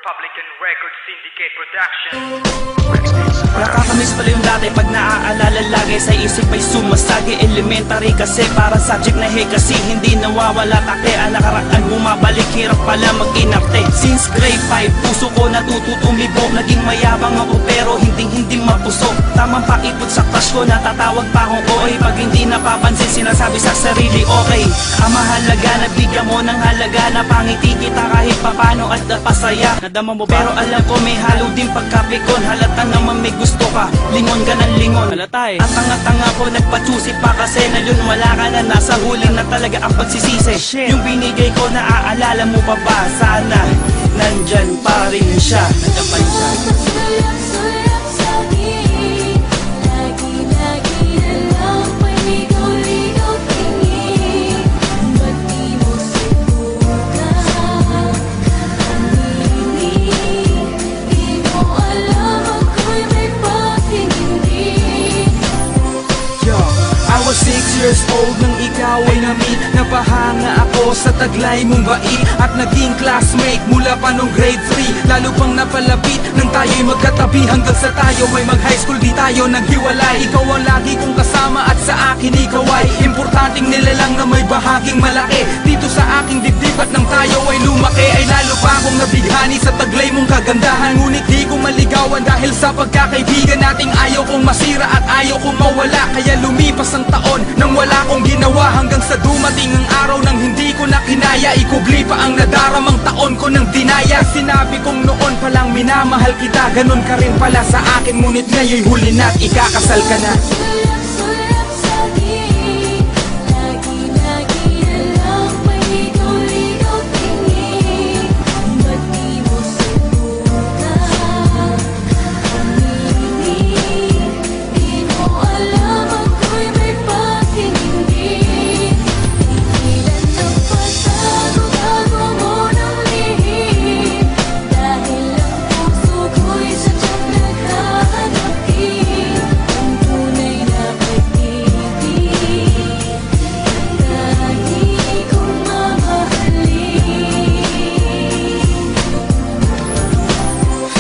Republican Records Syndicate Production. Nakakamiss pala yung dati pag naaalala lagi sa isip ay sumasagi. Elementary kasi para subject na hey kasi hindi nawawala take. Ang nakaraan bumabalik, hirap pala mag-inarte. Since grade 5, puso ko natututumibo. Naging mayabang ako pero hindi mapuso. Tamang paipot sa crush ko, natatawag pa akong oy. Pag hindi napapansin, sinasabi sa sarili okay. Ang mahalaga, nabigyan mo ng halaga. Napangiti kita kahit papano at napasaya. Nadama mo pero alam ko may halo din pagkapikon. Halata naman may gusto ka, lingon ka ng lingon. Halata eh. At tanga-tanga ko nagpatsusi pa kasi na yun wala ka na, nasa huli na talaga ang pagsisisi. Yung binigay ko naaalala mo pa ba? Sana nandyan pa rin siya. Nandyan pa rin siya. I was 6 years old nang ikaw ay na-meet. Napahanga ako sa taglay mong bait at naging classmate mula pa nung grade 3. Lalo pang napalapit nang tayo'y magkatabi hanggang sa tayo ay mag-high school, di tayo naghiwalay. Ikaw ang lagi kong kasama at sa akin ikaw ay importanteng nilalang na may bahaging malaki dito sa aking dibdib. At nang tayo ay lumaki ay lalo pa akong nabighani sa taglay mong kagandahan. Ngunit di ko maligawan dahil sa pagkakaibigan nating ayaw kong masira at ayaw kong mawala. Kaya lumipas ang taon nang wala kong ginawa hanggang sa dumating ang araw nang hindi ko na kinaya. Ikubli pa ang nadaramang taon ko nang dinaya. Sinabi kong noon palang minamahal kita, ganon ka rin pala sa akin. Ngunit ngayon'y huli na't ikakasal ka na.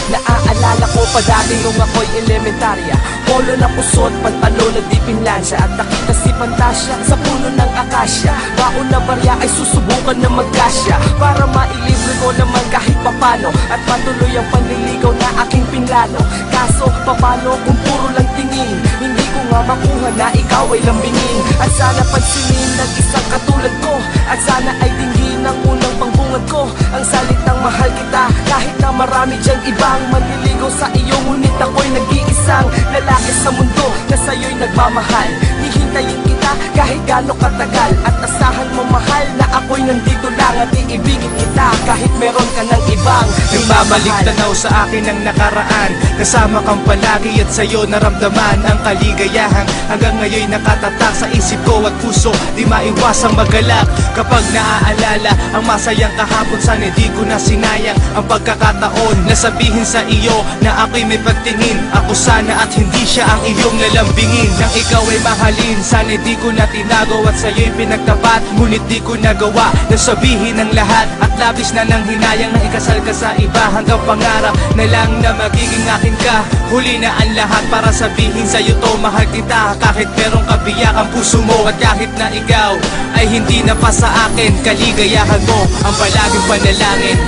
Naaalala ko pa dati nung ako'y elementarya. Polo na pusot, pantalon na di pinlansya. At nakita si Fantasya sa puno ng akasya. Baon na barya ay susubukan na magkasya para mailibre ko naman kahit papano at patuloy ang panliligaw na aking pinlano. Kaso papano kung puro lang tingin, hindi ko nga makuha na ikaw ay lambingin. At sana pansinin ng isang katulad ko, at sana ay tingin ng unang pangbungad ko ang salitang mahal kita. Kahit na marami dyan ibang manliligaw sa iyo, ngunit ako'y nag-iisang lalaki sa mundo na sa'yo'y nagmamahal. Hihintayin kita kahit gaano katagal, at asahan mo mahal na ako'y nandito lang at iibigin kita kahit meron ka ng ibang Nagbabalik tanaw sa akin ang nakaraan, kasama kang palagi at sa'yo naramdaman ang kaligayahan. Hanggang ngayon'y nakatatak sa isip ko at puso, di maiwasang magalak kapag naaalala ang masayang kahapon. Sana di ko na sinayang ang pagkakataon na sabihin sa iyo na ako'y may pagtingin. Ako sana at hindi siya ang iyong lalambingin. Nang ikaw ay mahalin, sana di ko na tinago at sa'yo'y pinagtapat. Ngunit di ko nagawa na sabihin ang lahat, at labis na nang hinayang na ikasal ka sa iba. Hanggang pangarap na lang na magiging akin ka. Huli na ang lahat para sabihin sa'yo to, mahal kita kahit merong kabiyak ang puso mo. At kahit na ikaw ay hindi na pa sa akin, kaligayahan mo ang palaging panalangin.